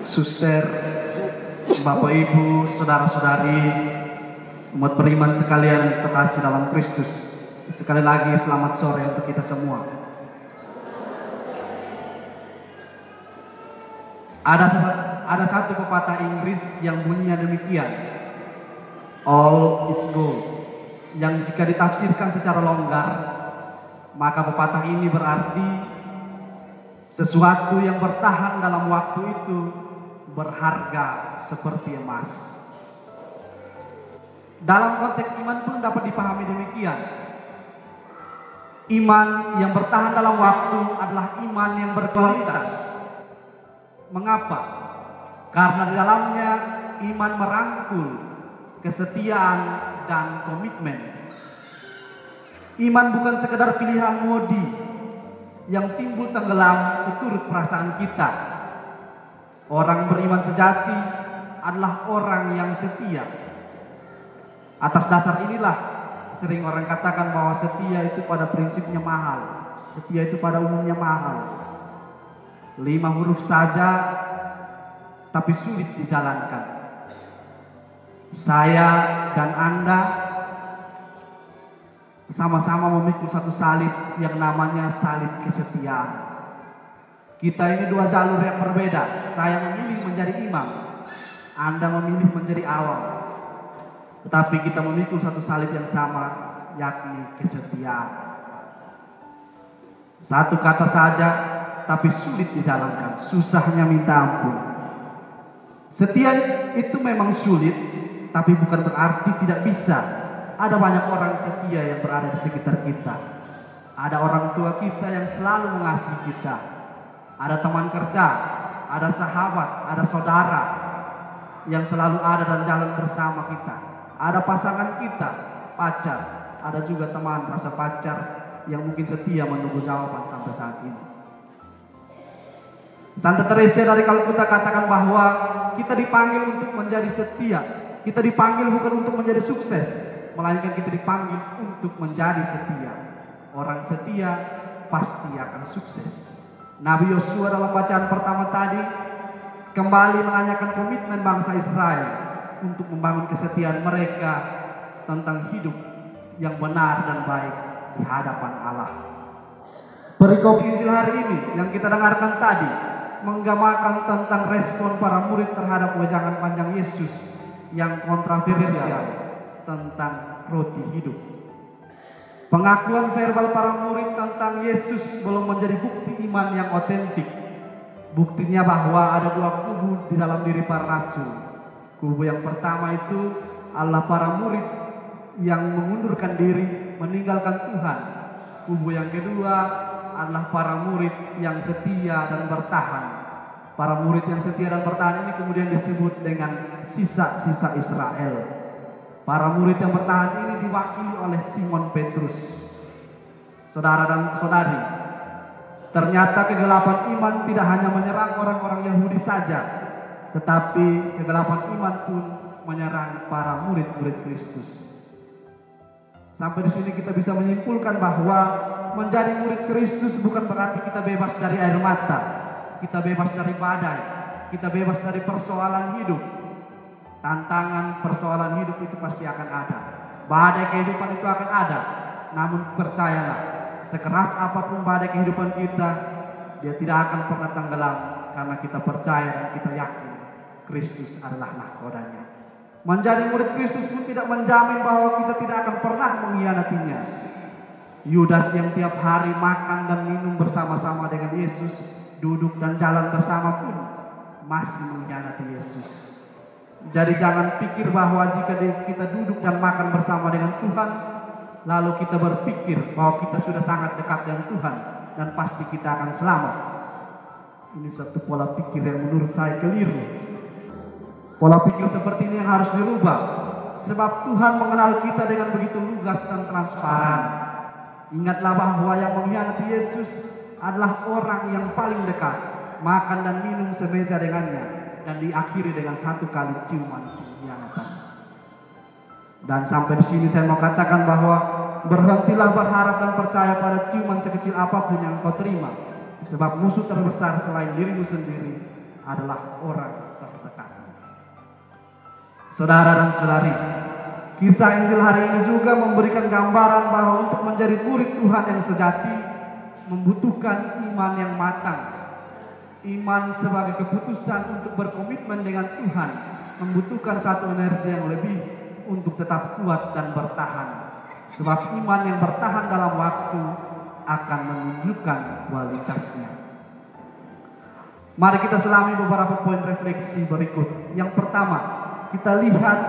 Suster, Bapak Ibu, saudara-saudari, umat beriman sekalian terkasih dalam Kristus. Sekali lagi selamat sore untuk kita semua. Ada satu pepatah Inggris yang bunyinya demikian, all is gold, yang jika ditafsirkan secara longgar, maka pepatah ini berarti sesuatu yang bertahan dalam waktu itu berharga seperti emas. Dalam konteks iman pun dapat dipahami demikian. Iman yang bertahan dalam waktu adalah iman yang berkualitas. Mengapa? Karena di dalamnya iman merangkul kesetiaan dan komitmen. Iman bukan sekedar pilihan modi yang timbul tenggelam seturut perasaan kita. Orang beriman sejati adalah orang yang setia. Atas dasar inilah sering orang katakan bahwa setia itu pada prinsipnya mahal. Setia itu pada umumnya mahal. 5 huruf saja tapi sulit dijalankan. Saya dan Anda sama-sama memikul satu salib yang namanya salib kesetiaan. Kita ini 2 jalur yang berbeda. Saya memilih menjadi imam, Anda memilih menjadi awam. Tetapi kita memikul satu salib yang sama, yakni kesetiaan. Satu kata saja, tapi sulit dijalankan. Susahnya minta ampun. Setia itu memang sulit, tapi bukan berarti tidak bisa. Ada banyak orang setia yang berada di sekitar kita. Ada orang tua kita yang selalu mengasihi kita. Ada teman kerja, ada sahabat, ada saudara yang selalu ada dan jalan bersama kita. Ada pasangan kita, pacar. Ada juga teman rasa pacar yang mungkin setia menunggu jawaban sampai saat ini. Santa Teresa dari Kalkuta katakan bahwa kita dipanggil untuk menjadi setia. Kita dipanggil bukan untuk menjadi sukses, melainkan kita dipanggil untuk menjadi setia. Orang setia pasti akan sukses. Nabi Yosua dalam bacaan pertama tadi kembali menanyakan komitmen bangsa Israel untuk membangun kesetiaan mereka tentang hidup yang benar dan baik di hadapan Allah. Perikop Injil hari ini yang kita dengarkan tadi menggambarkan tentang respon para murid terhadap wejangan panjang Yesus yang kontroversial tentang roti hidup. Pengakuan verbal para murid tentang Yesus belum menjadi bukti iman yang otentik. Buktinya bahwa ada 2 kubu di dalam diri para rasul. Kubu yang pertama itu adalah para murid yang mengundurkan diri, meninggalkan Tuhan. Kubu yang kedua adalah para murid yang setia dan bertahan. Para murid yang setia dan bertahan ini kemudian disebut dengan sisa-sisa Israel. Para murid yang bertahan ini diwakili oleh Simon Petrus. Saudara dan saudari, ternyata kegelapan iman tidak hanya menyerang orang-orang Yahudi saja, tetapi kegelapan iman pun menyerang para murid-murid Kristus. Sampai di sini kita bisa menyimpulkan bahwa menjadi murid Kristus bukan berarti kita bebas dari air mata, kita bebas dari badai, kita bebas dari persoalan hidup. Tantangan persoalan hidup itu pasti akan ada. Badai kehidupan itu akan ada. Namun percayalah, sekeras apapun badai kehidupan kita, dia tidak akan pernah tenggelam karena kita percaya dan kita yakin Kristus adalah nahkodanya. Menjadi murid Kristus pun tidak menjamin bahwa kita tidak akan pernah mengkhianatinya. Yudas yang tiap hari makan dan minum bersama-sama dengan Yesus, duduk dan jalan bersama pun masih mengkhianati Yesus. Jadi jangan pikir bahwa jika kita duduk dan makan bersama dengan Tuhan, lalu kita berpikir bahwa kita sudah sangat dekat dengan Tuhan dan pasti kita akan selamat. Ini suatu pola pikir yang menurut saya keliru. Pola pikir seperti ini yang harus dirubah. Sebab Tuhan mengenal kita dengan begitu lugas dan transparan. Ingatlah bahwa yang mengkhianati Yesus adalah orang yang paling dekat, makan dan minum semeja dengannya, dan diakhiri dengan 1 kali ciuman pengkhianatan. Dan sampai di sini saya mau katakan bahwa berhentilah berharap dan percaya pada ciuman sekecil apapun yang kau terima, sebab musuh terbesar selain dirimu sendiri adalah orang terdekat. Saudara dan saudari, kisah Injil hari ini juga memberikan gambaran bahwa untuk menjadi murid Tuhan yang sejati membutuhkan iman yang matang. Iman sebagai keputusan untuk berkomitmen dengan Tuhan membutuhkan satu energi yang lebih untuk tetap kuat dan bertahan. Sebab iman yang bertahan dalam waktu akan menunjukkan kualitasnya. Mari kita selami beberapa poin refleksi berikut. Yang pertama, kita lihat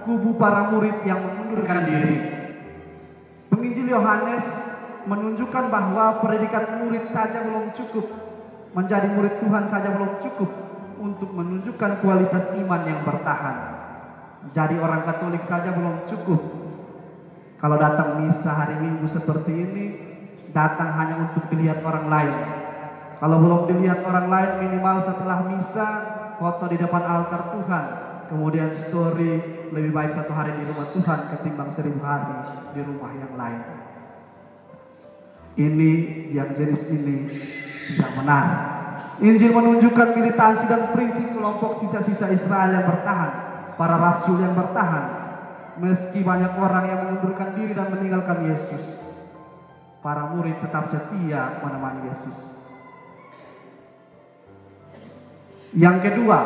kubu para murid yang mengundurkan diri. Penginjil Yohanes menunjukkan bahwa predikat murid saja belum cukup. Menjadi murid Tuhan saja belum cukup untuk menunjukkan kualitas iman yang bertahan. Jadi orang Katolik saja belum cukup. Kalau datang misa hari Minggu seperti ini, datang hanya untuk dilihat orang lain. Kalau belum dilihat orang lain, minimal setelah misa, foto di depan altar Tuhan. Kemudian story, lebih baik 1 hari di rumah Tuhan ketimbang 1000 hari di rumah yang lain. Ini yang jenis ini tidak benar. Injil menunjukkan militansi dan prinsip kelompok sisa-sisa Israel yang bertahan, para rasul yang bertahan, meski banyak orang yang mengundurkan diri dan meninggalkan Yesus. Para murid tetap setia menemani Yesus. Yang kedua,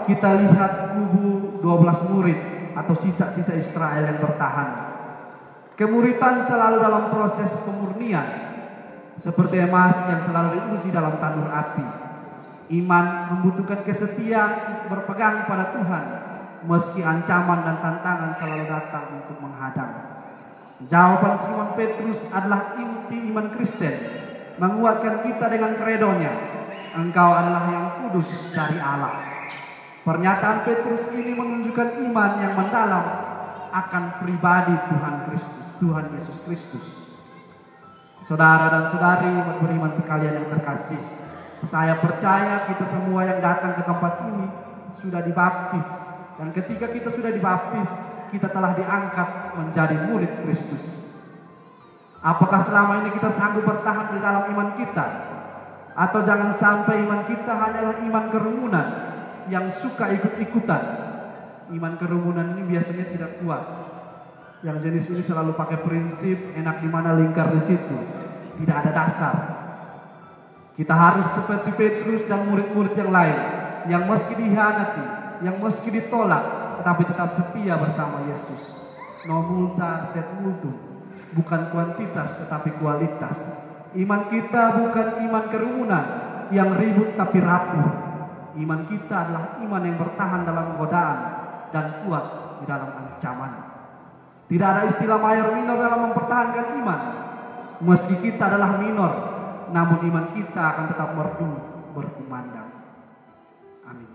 kita lihat kubu 12 murid atau sisa-sisa Israel yang bertahan. Kemuridan selalu dalam proses pemurnian. Seperti emas yang selalu diuji dalam tandur api. Iman membutuhkan kesetiaan berpegang pada Tuhan, meski ancaman dan tantangan selalu datang untuk menghadang. Jawaban Simon Petrus adalah inti iman Kristen, menguatkan kita dengan kredonya, "Engkau adalah yang kudus dari Allah." Pernyataan Petrus ini menunjukkan iman yang mendalam akan pribadi Tuhan Yesus Kristus. Saudara dan saudari beriman sekalian yang terkasih, saya percaya kita semua yang datang ke tempat ini sudah dibaptis, dan ketika kita sudah dibaptis, kita telah diangkat menjadi murid Kristus. Apakah selama ini kita sanggup bertahan di dalam iman kita? Atau jangan sampai iman kita hanyalah iman kerumunan yang suka ikut-ikutan. Iman kerumunan ini biasanya tidak kuat. Yang jenis ini selalu pakai prinsip enak di mana lingkar di situ. Tidak ada dasar. Kita harus seperti Petrus dan murid-murid yang lain, yang meski dihianati, yang meski ditolak, tetapi tetap setia bersama Yesus. No multa sed multum. Bukan kuantitas tetapi kualitas. Iman kita bukan iman kerumunan yang ribut tapi rapuh. Iman kita adalah iman yang bertahan dalam godaan dan kuat di dalam ancaman. Tidak ada istilah mayor minor dalam mempertahankan iman. Meski kita adalah minor, namun iman kita akan tetap merdu berkumandang. Amin.